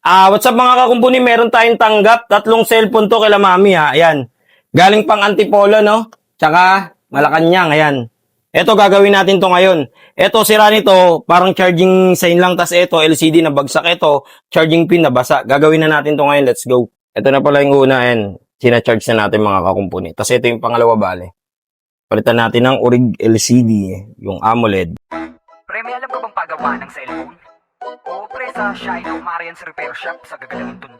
What's up mga kakumpuni? Meron tayong tanggap. 3 cellphone to kila mami ha. Ayan. Galing pang Antipolo, no? Tsaka Malacanang, ayan. Ito gagawin natin to ngayon. Ito sira nito, parang charging sign lang. Tas ito, LCD na bagsak. Ito, charging pin na basa. Gagawin na natin to ngayon. Let's go. Ito na pala yung una, ayan. Sina-charge na natin mga kakumpuni. Tas ito yung pangalawa, bale. Palitan natin ng Orig LCD, yung AMOLED. Pre, may alam ka bang pagawa ng cellphone? Oo, pre, sa Shino Marian's Repair Shop sa gagalangin dun.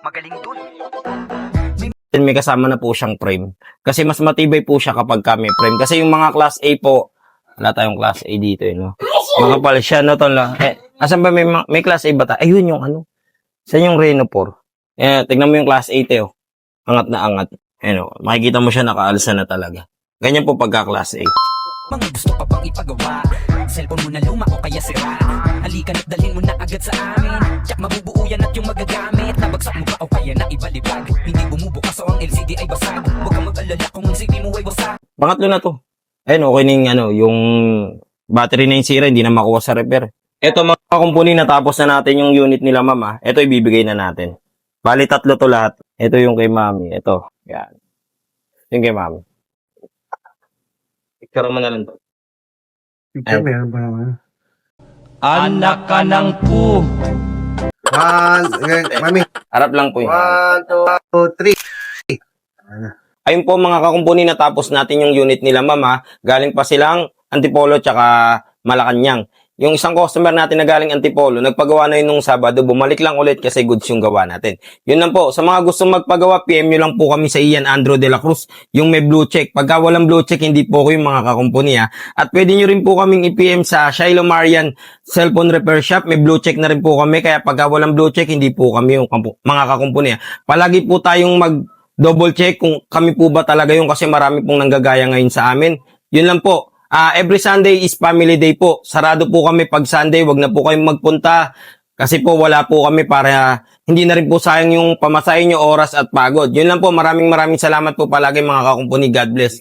Magaling dun. May kasama na po siyang frame. Kasi mas matibay po siya kapag may frame. Kasi yung mga class A po, wala tayong class A dito, no? Makapal siya, no? Asan ba may class A ba tayo? Ayun yung ano. Saan yung Reno 4? Tignan mo yung class A, teo. Angat na angat. Ano, makikita mo siya nakaalsa na talaga. Ganyan po pagka class A. Mga gusto pa bang ipagawa? Cellphone mo na luma o kaya sira? Halika na't dalhin mo na agad sa amin. Tsak mabubuo yan at yung magagamit. Nabagsak mo ba o kaya na ibalibag? Hindi bumubukas o ang LCD ay basag. Huwag kang mag-alala kung ang LCD mo ay basag. Pangatlo na to. Ayun, okay na yung, yung battery na yung sira, hindi na makuha sa repair. Ito mga kumpuni, natapos na natin yung unit nila mama. Ito ibibigay na natin. Bali 3 to lahat. Ito yung kay mami. Ito. Yan. Yung kay mami. Picture mo na lang to. Picture, meron pa naman. Anak ka ng po. Mami. Harap lang po yun. 1, 2, 3. Ayun po mga kakumpuni, natapos natin yung unit nila mama. Galing pa silang Antipolo tsaka Malacanang. Yung isang customer natin na galing Antipolo, nagpagawa na yun nung Sabado, bumalik lang ulit kasi goods yung gawa natin. Yun lang po. Sa mga gustong magpagawa, PM nyo lang po kami sa Ian Andro de la Cruz, yung may blue check. Pagka walang blue check, hindi po ko yung mga kakumpuni ha. At pwede nyo rin po kaming i-PM sa Shiloh Marian Cellphone Repair Shop. May blue check na rin po kami, kaya pagka walang blue check, hindi po kami yung mga kakumpuni ha. Palagi po tayong double check kung kami po ba talaga yung, kasi marami pong nanggagaya ngayon sa amin. Yun lang po. Every Sunday is family day po. Sarado po kami pag Sunday. Wag na po kayong magpunta. Kasi po wala po kami para hindi na rin po sayang yung pamasahe nyo, oras at pagod. Yun lang po. Maraming salamat po palagi mga kakumpuni. God bless.